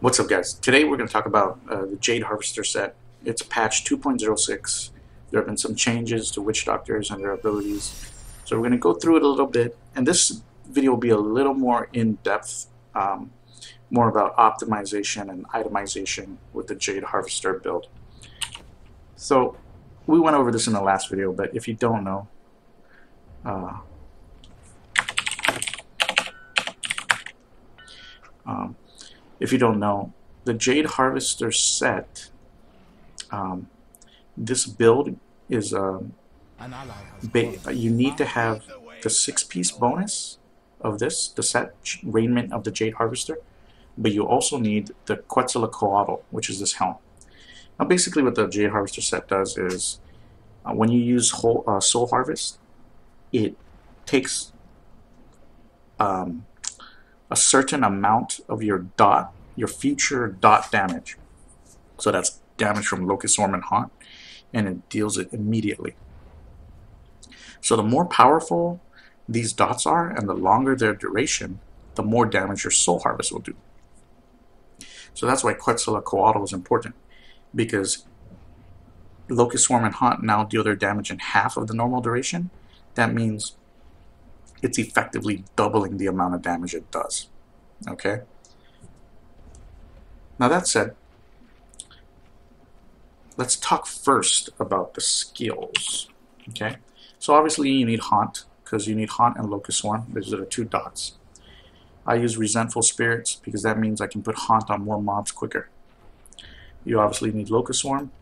What's up, guys? Today we're going to talk about the Jade Harvester set. It's patch 2.06. There have been some changes to witch doctors and their abilities. So we're going to go through it a little bit, and this video will be a little more in-depth, more about optimization and itemization with the Jade Harvester build. So we went over this in the last video, but if you don't know, the Jade Harvester set, this build is you need to have the 6-piece bonus of this, the set raiment of the Jade Harvester, but you also need the Quetzalcoatl, which is this helm. Now basically what the Jade Harvester set does is when you use Soul Harvest, it takes a certain amount of your future dot damage. So that's damage from Locust Swarm and Haunt, and it deals it immediately. So the more powerful these dots are and the longer their duration, the more damage your Soul Harvest will do. So that's why Quetzalcoatl is important, because Locust Swarm and Haunt now deal their damage in half of the normal duration. That means it's effectively doubling the amount of damage it does. Okay? Now that said, let's talk first about the skills. Okay? So obviously you need Haunt, because you need Haunt and Locust Swarm. Those are the two dots. I use Resentful Spirits because that means I can put Haunt on more mobs quicker. You obviously need Locust Swarm.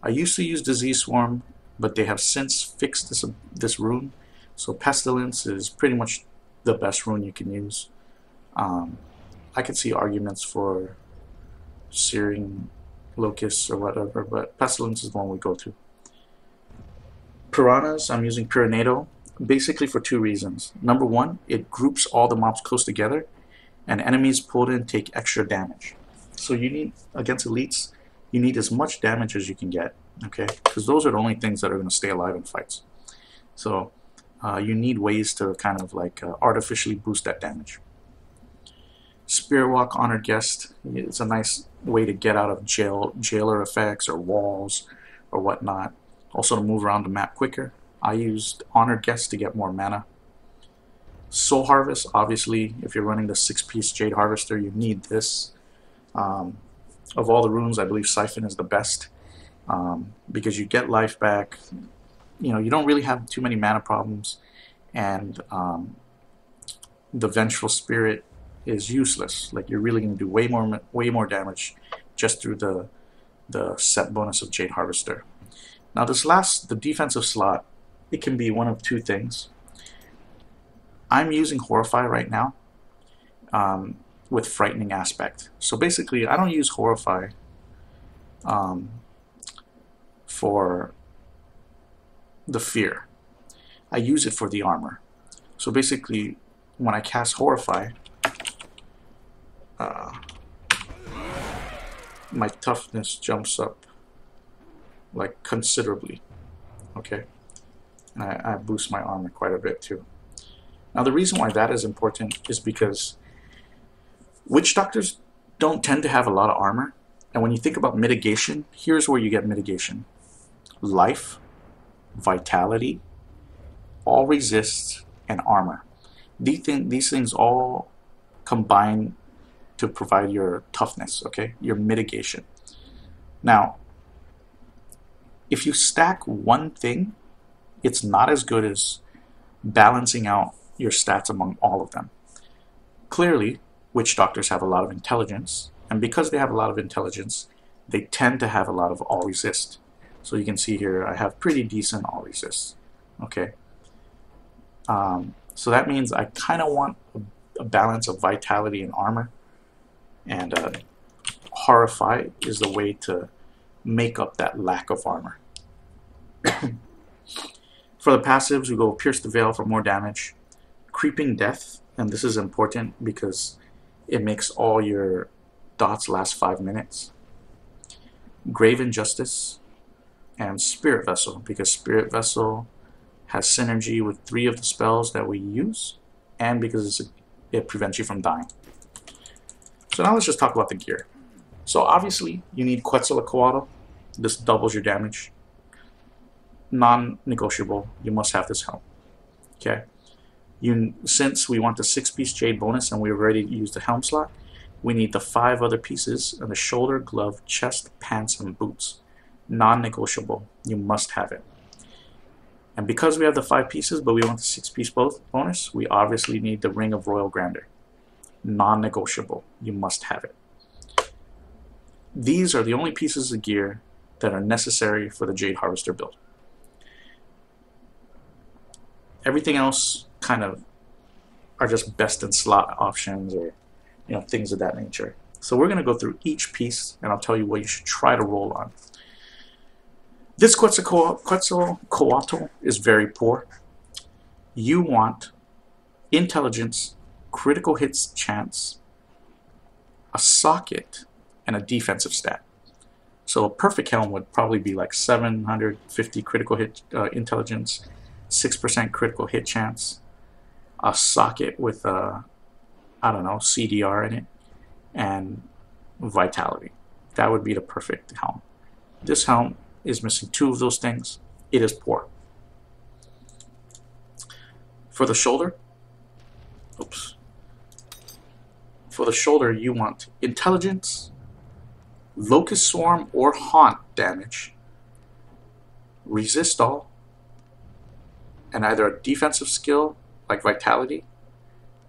I used to use Disease Swarm, but they have since fixed this rune. So Pestilence is pretty much the best rune you can use. I could see arguments for Searing Locusts or whatever, but Pestilence is the one we go to. Piranhas, I'm using Piranado, basically for two reasons. Number one, it groups all the mobs close together, and enemies pulled in take extra damage. So you need, against elites, you need as much damage as you can get, okay? Because those are the only things that are going to stay alive in fights. So you need ways to kind of like artificially boost that damage. Spirit Walk, Honored Guest, it's a nice way to get out of jailer effects or walls or whatnot. Also to move around the map quicker. I used Honored Guest to get more mana. Soul Harvest, obviously, if you're running the 6-piece Jade Harvester, you need this. Of all the runes, I believe Siphon is the best, because you get life back. You know, you don't really have too many mana problems, and the Vengeful Spirit is useless. Like, you're really going to do way more damage just through the set bonus of Jade Harvester. Now the defensive slot, it can be one of two things. I'm using Horrify right now with Frightening Aspect. So basically, I don't use Horrify for the fear. I use it for the armor. So basically, when I cast Horrify, my toughness jumps up like considerably. Okay, and I boost my armor quite a bit too. Now the reason why that is important is because witch doctors don't tend to have a lot of armor, and when you think about mitigation, here's where you get mitigation: life, vitality, all resists, and armor. These things all combine to provide your toughness, okay, your mitigation. Now, if you stack one thing, it's not as good as balancing out your stats among all of them. Clearly, witch doctors have a lot of intelligence, and because they have a lot of intelligence, they tend to have a lot of all resist. So you can see here, I have pretty decent all resist. Okay. So that means I kind of want a balance of vitality and armor, and Horrify is the way to make up that lack of armor. For the passives, we go Pierce the Veil for more damage, Creeping Death, and this is important because it makes all your dots last 5 minutes, Grave Injustice, and Spirit Vessel, because Spirit Vessel has synergy with 3 of the spells that we use, and because it prevents you from dying. So now let's just talk about the gear. So obviously you need Quetzalcoatl. This doubles your damage. Non-negotiable. You must have this helm. Okay. Since we want the 6-piece Jade bonus and we already used the helm slot, we need the 5 other pieces and the shoulder, glove, chest, pants, and boots. Non-negotiable. You must have it. And because we have the 5 pieces, but we want the 6-piece bonus, we obviously need the Ring of Royal Grandeur. Non-negotiable. You must have it. These are the only pieces of gear that are necessary for the Jade Harvester build. Everything else kind of are just best in slot options or things of that nature. So we're going to go through each piece and I'll tell you what you should try to roll on. This Quetzalcoatl is very poor. You want intelligence, critical hits chance, a socket, and a defensive stat. So a perfect helm would probably be like 750 critical hit intelligence, 6% critical hit chance, a socket with a, I don't know, CDR in it, and vitality. That would be the perfect helm. This helm is missing 2 of those things. It is poor. For the shoulder, you want intelligence, locust swarm or haunt damage, resist all, and either a defensive skill like vitality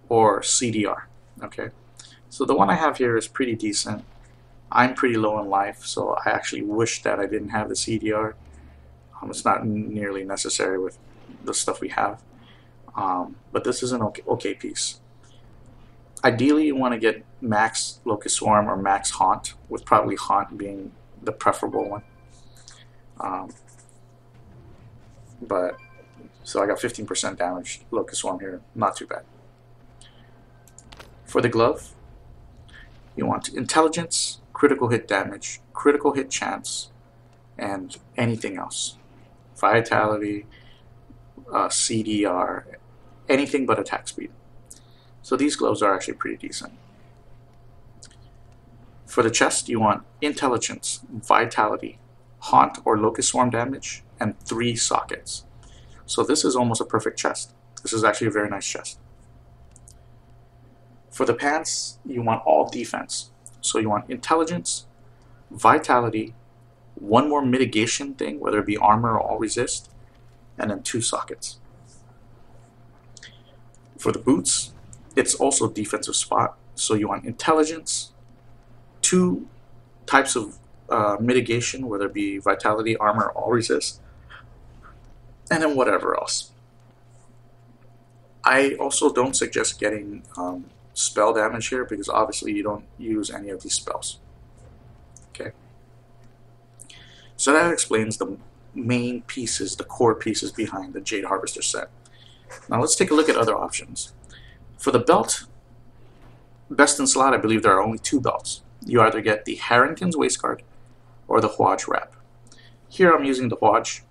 or CDR. Okay, so the one I have here is pretty decent. I'm pretty low in life, so I actually wish that I didn't have the CDR. It's not nearly necessary with the stuff we have, but this is an okay piece. Ideally, you want to get max Locust Swarm or max Haunt, with probably Haunt being the preferable one. So I got 15% damage Locust Swarm here, not too bad. For the glove, you want intelligence, critical hit damage, critical hit chance, and anything else. Vitality, CDR, anything but attack speed. So these gloves are actually pretty decent. For the chest, you want intelligence, vitality, haunt or locust swarm damage, and 3 sockets. So this is almost a perfect chest. This is actually a very nice chest. For the pants, you want all defense. So you want intelligence, vitality, 1 more mitigation thing, whether it be armor or all resist, and then 2 sockets. For the boots, it's also a defensive spot. So you want intelligence, 2 types of mitigation, whether it be vitality, armor, or all resist, and then whatever else. I also don't suggest getting spell damage here because obviously you don't use any of these spells. Okay. So that explains the main pieces, the core pieces behind the Jade Harvester set. Now let's take a look at other options. For the belt, best in slot, I believe there are only 2 belts. You either get the Harrington's Waistguard or the Hwaj Wrap. Here I'm using the Hwaj.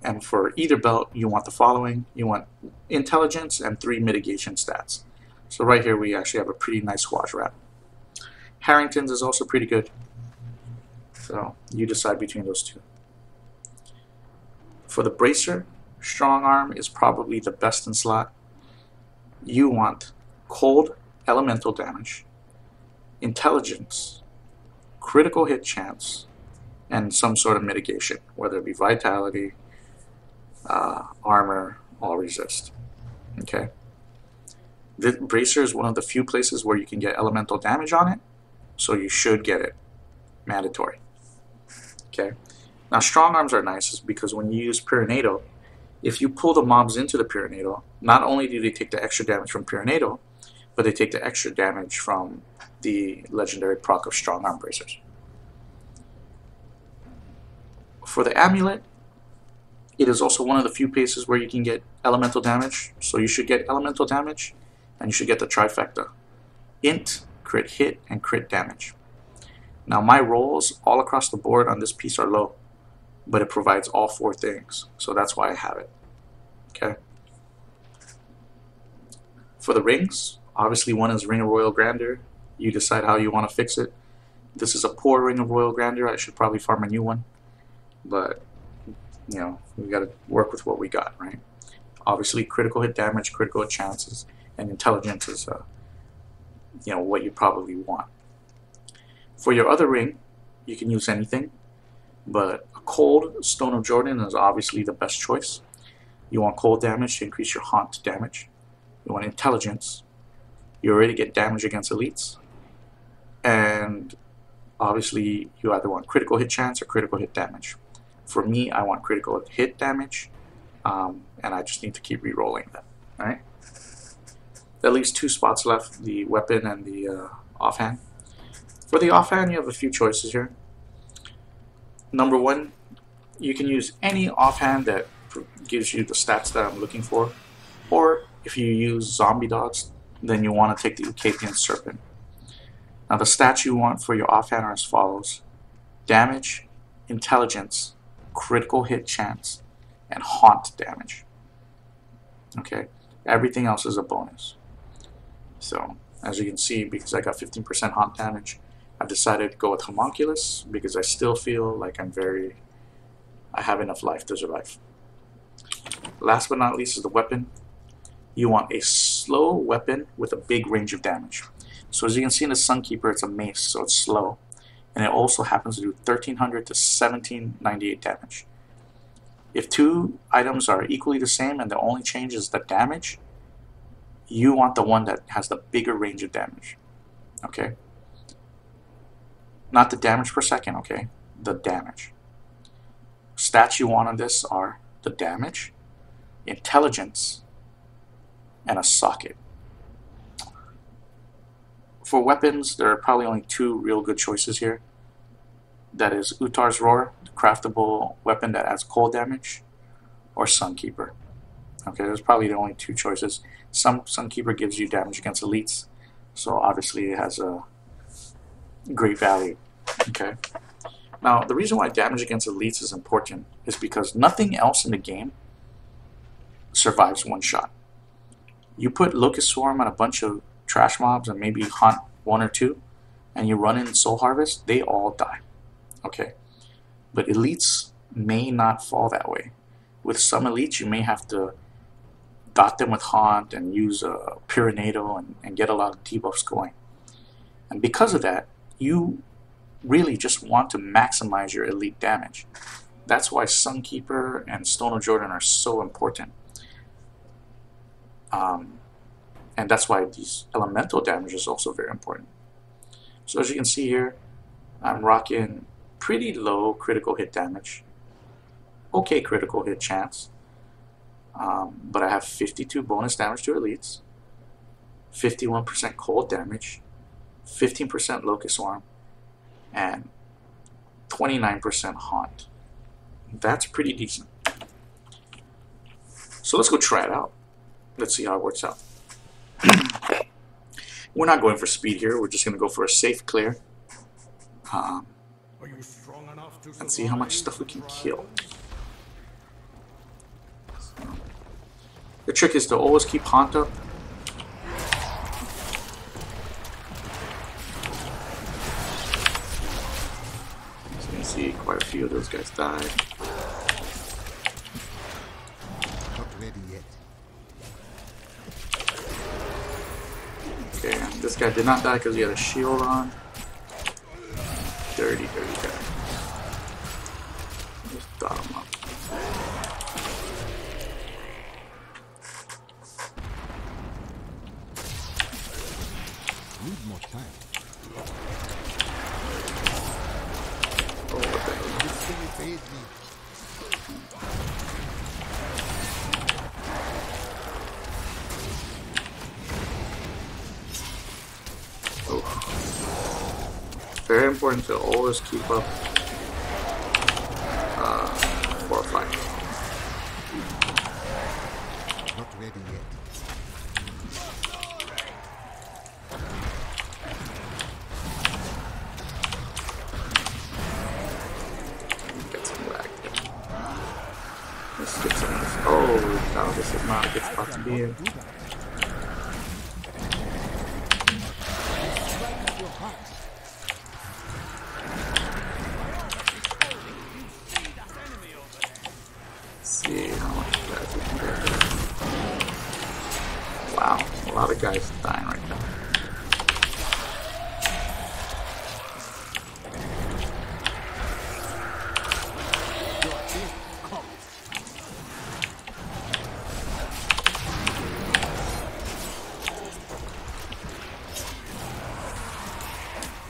And for either belt, you want the following. You want intelligence and 3 mitigation stats. So right here we actually have a pretty nice Hwaj Wrap. Harrington's is also pretty good. So you decide between those 2. For the bracer, strong arm is probably the best in slot. You want cold elemental damage, intelligence, critical hit chance, and some sort of mitigation, whether it be vitality, armor, all resist. Okay. The bracer is one of the few places where you can get elemental damage on it, so you should get it. Mandatory. Okay. Now strong arms are nice because when you use Pyranado, if you pull the mobs into the Pyranado, not only do they take the extra damage from Pyranado, but they take the extra damage from the legendary proc of strong arm bracers. For the amulet, it is also one of the few places where you can get elemental damage, so you should get elemental damage, and you should get the trifecta. Int, crit hit, and crit damage. Now my rolls all across the board on this piece are low, but it provides all 4 things, so that's why I have it. Okay. For the rings, obviously one is Ring of Royal Grandeur, You decide how you want to fix it. This is a poor Ring of Royal Grandeur. I should probably farm a new one. But, you know, we got to work with what we got, right? Obviously, critical hit damage, critical hit chances, and intelligence is, you know, what you probably want. For your other ring, you can use anything, but a cold Stone of Jordan is obviously the best choice. You want cold damage to increase your haunt damage. You want intelligence. You already get damage against elites. And obviously, you either want critical hit chance or critical hit damage. For me, I want critical hit damage, and I just need to keep re-rolling that. Alright? That leaves 2 spots left, the weapon and the offhand. For the offhand, you have a few choices here. Number 1, you can use any offhand that gives you the stats that I'm looking for. Or if you use zombie dogs, then you want to take the Ucapian Serpent. Now the stats you want for your offhand are as follows: damage, intelligence, critical hit chance, and haunt damage. Okay, everything else is a bonus. So as you can see, because I got 15% haunt damage, I've decided to go with Homunculus because I still feel like I have enough life to survive. Last but not least is the weapon. You want a slow weapon with a big range of damage. So as you can see in the Sunkeeper, it's a mace, so it's slow. And it also happens to do 1300 to 1798 damage. If 2 items are equally the same and the only change is the damage, you want the one that has the bigger range of damage. Okay? Not the damage per second, okay? The damage. Stats you want on this are the damage, intelligence, and a socket. For weapons, there are probably only 2 real good choices here. That is Uttar's Roar, the craftable weapon that adds cold damage, or Sunkeeper. Okay, there's probably the only 2 choices. Sunkeeper gives you damage against elites, so obviously it has a great value. Okay. Now, the reason why damage against elites is important is because nothing else in the game survives one shot. You put Locust Swarm on a bunch of trash mobs and maybe hunt 1 or 2, and you run in Soul Harvest, they all die. Okay. But elites may not fall that way. With some elites, you may have to dot them with Haunt and use a Pyranado and get a lot of debuffs going. And because of that, you really just want to maximize your elite damage. That's why Sunkeeper and Stone of Jordan are so important. And that's why these elemental damage is also very important. So as you can see here, I'm rocking pretty low critical hit damage. Okay critical hit chance. But I have 52 bonus damage to elites, 51% cold damage, 15% Locust Swarm, and 29% Haunt. That's pretty decent. So let's go try it out. Let's see how it works out. We're not going for speed here. We're just going to go for a safe clear. And see how much stuff we can kill. The trick is to always keep Haunt up. As you can see, quite a few of those guys died. Not ready yet. Okay, this guy did not die because he had a shield on. Dirty guy. Just dot him up. Need more time. Oh, what the hell? This thing evade me. Very important to always keep up 4 or 5. Not ready yet. Get some lag. Let's get some of this. Oh, no, this is not a good spot to be in.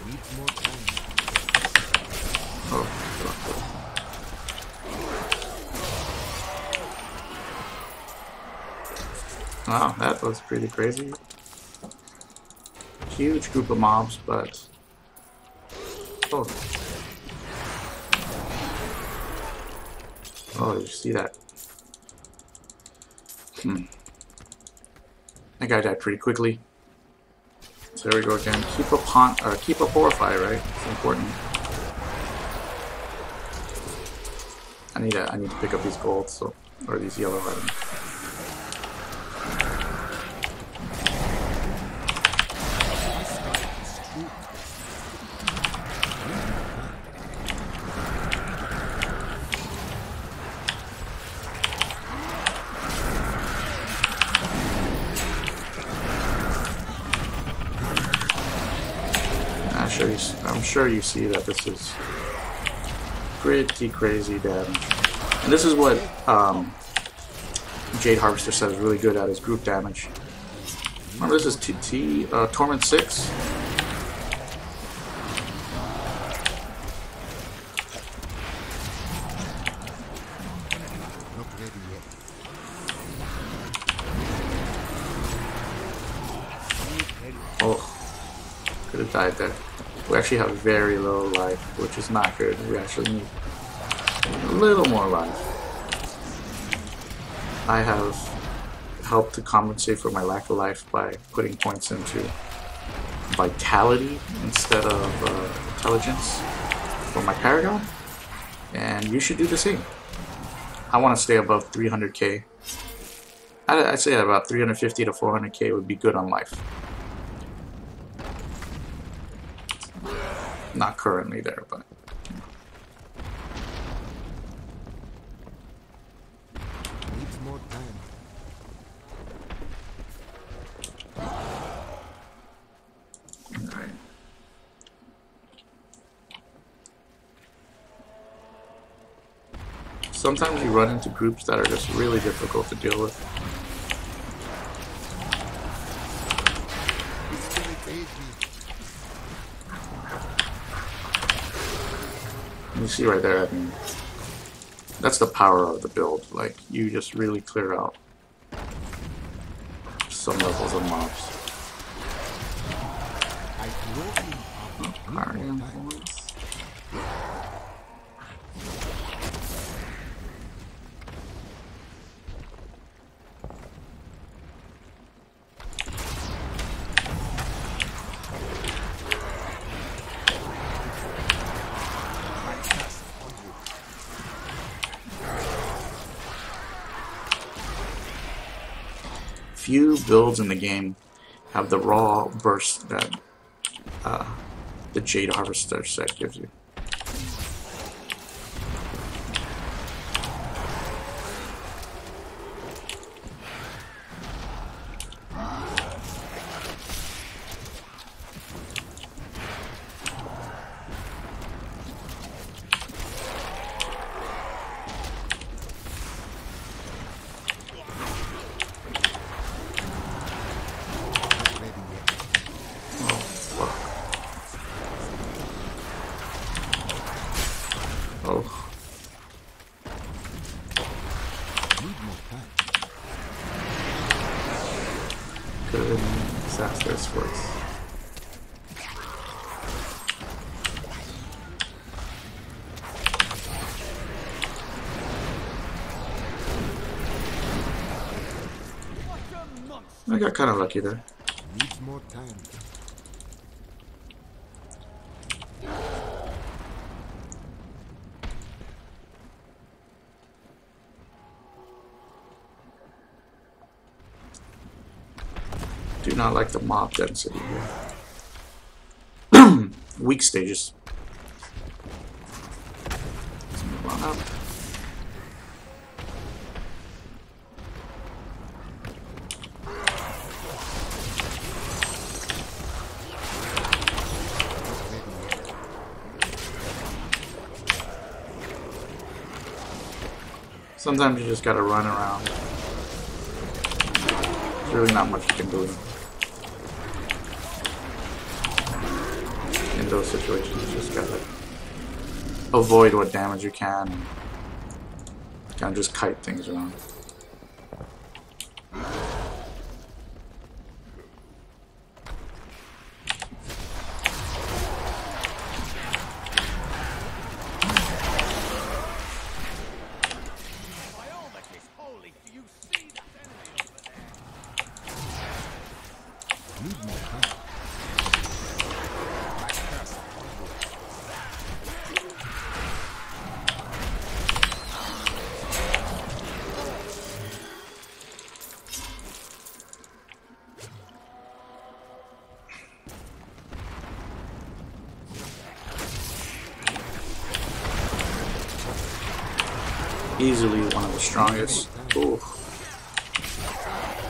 Needs more time. Oh. Wow, that was pretty crazy. Huge group of mobs, but oh, oh, you see that? That guy died pretty quickly. So there we go again. Keep up keep up horrify, right? It's important. I need to pick up these golds, so, or these yellow items. I'm sure you see that this is pretty crazy damage. And this is what Jade Harvester said is really good at, is group damage. Remember, this is Torment 6. Not ready yet. Oh, could have died there. We actually have very low life, which is not good. We actually need a little more life. I have helped to compensate for my lack of life by putting points into vitality instead of intelligence for my Paragon, and you should do the same. I want to stay above 300k. I'd say about 350 to 400k would be good on life. Not currently there, but Needs more time. alright. Sometimes you run into groups that are just really difficult to deal with. It's gonna fade me. You see right there, I mean, that's the power of the build. Like, you just really clear out some levels of mobs. I broke him. Guardian points. Few builds in the game have the raw burst that the Jade Harvester set gives you. Oh. Need more time. Could have been disastrous for us. I got kind of lucky there. Needs more time. Do not like the mob density here. Weak stages. Let's move on up. Sometimes you just gotta run around. There's really not much you can do in in those situations. You just gotta avoid what damage you can and kind of just kite things around. Easily one of the strongest,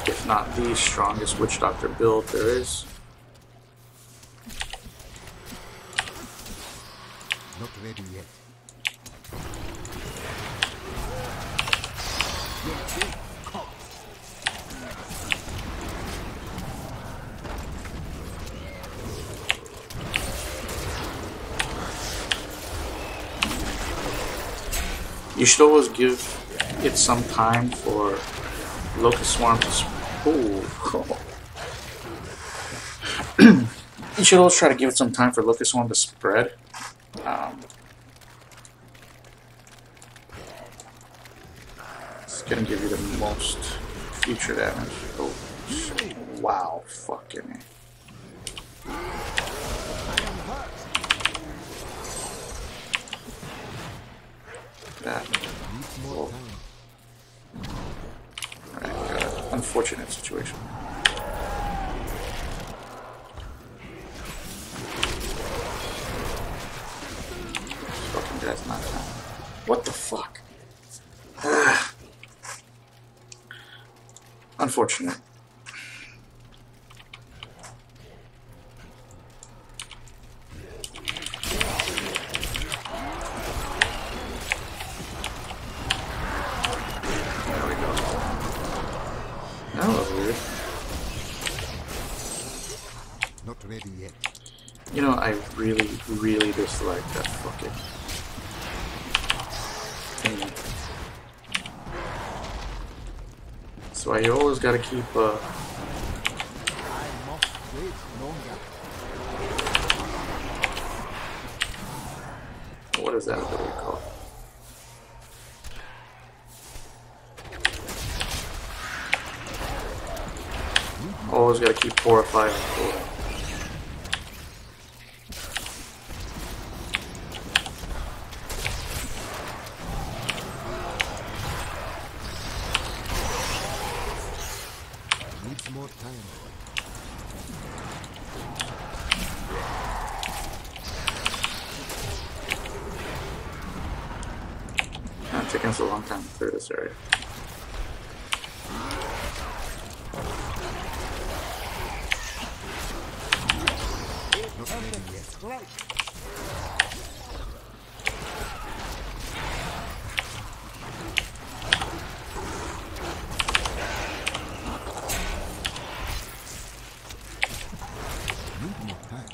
if not the strongest Witch Doctor build there is. Not ready yet. You should always give it some time for Locust Swarm to you should always try to give it some time for Locust Swarm to spread. It's gonna give you the most future damage. Oh, shit. Wow, fucking that. More time. Alright, got an unfortunate situation. This fucking guy's not down. What the fuck? Unfortunate. That was weird. Not ready yet. You know, I really, really dislike that fucking thing. That's why you always gotta keep, I must wait longer. what is that ability called? Always gotta keep 4 or 5 and 4. Needs more time. It's taking us a long time to clear this area. Not ready yet. Need more time.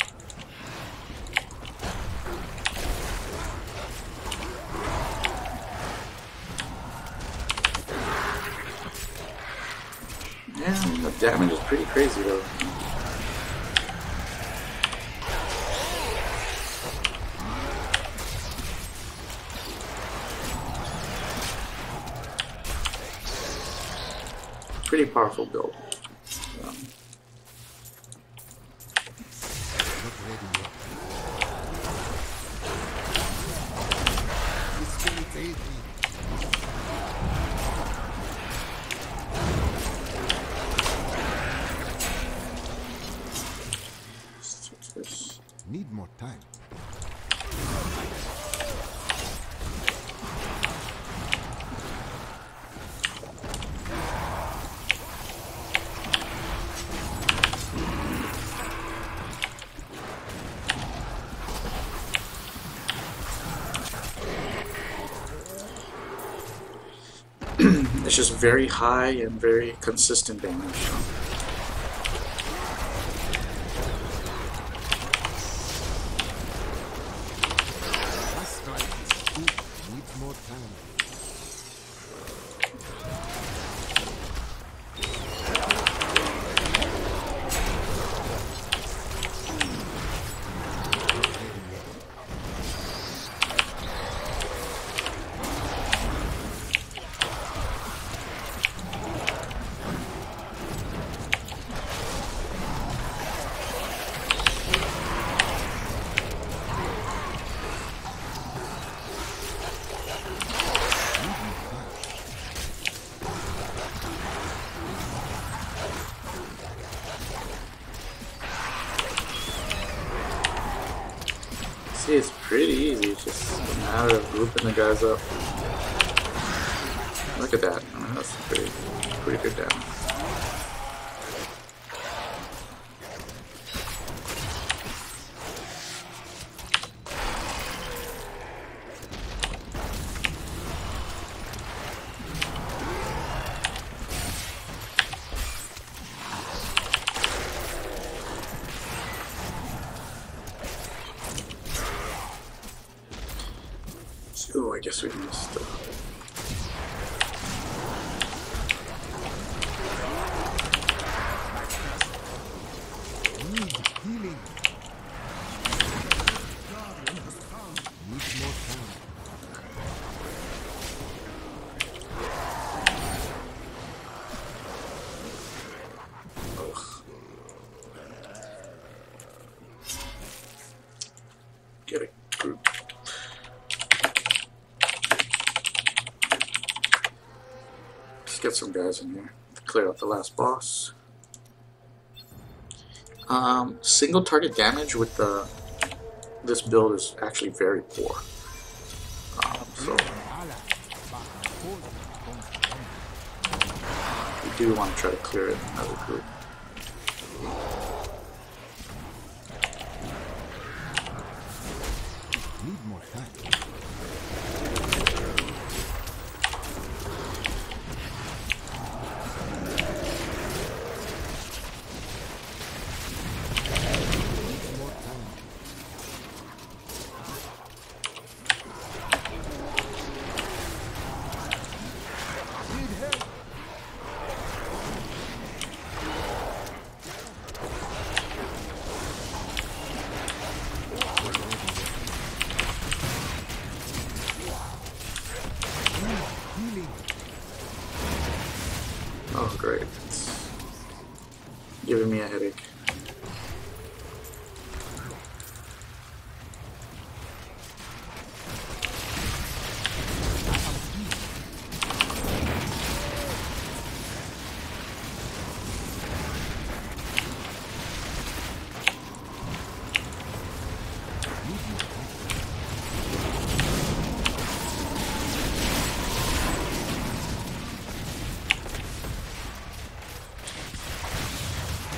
Yeah, the damage is pretty crazy though. Pretty powerful build. Not ready yet. This will fade me. Let's touch this. Need more time. It's just very high and very consistent damage. See, it's pretty easy. It's just a matter of grouping the guys up. Look at that. I mean, that's pretty good damage. Oh, I guess we missed. Need healing. Need more time. Get a group. Let's get some guys in here to clear out the last boss. Single target damage with this build is actually very poor. So we do want to try to clear it in another group. Need more time. Oh, great. It's giving me a headache.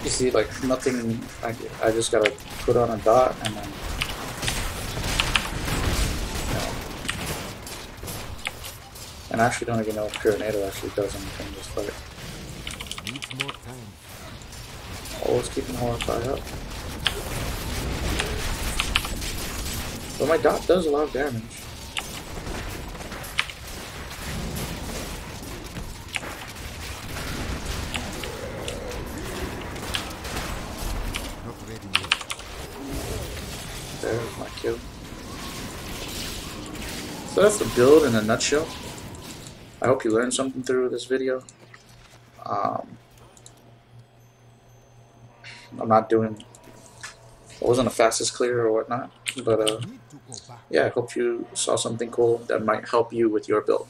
You see, like, nothing, I just gotta put on a dot and then, you know, and I actually don't even know if Pyronado actually does anything, just like, Need more time. always keeping Horrify up. But my dot does a lot of damage. Not ready yet. There's my kill. So that's the build in a nutshell. I hope you learned something through this video. I'm not doing, it wasn't the fastest clear or whatnot, but Need to go back. yeah, I hope you saw something cool that might help you with your build.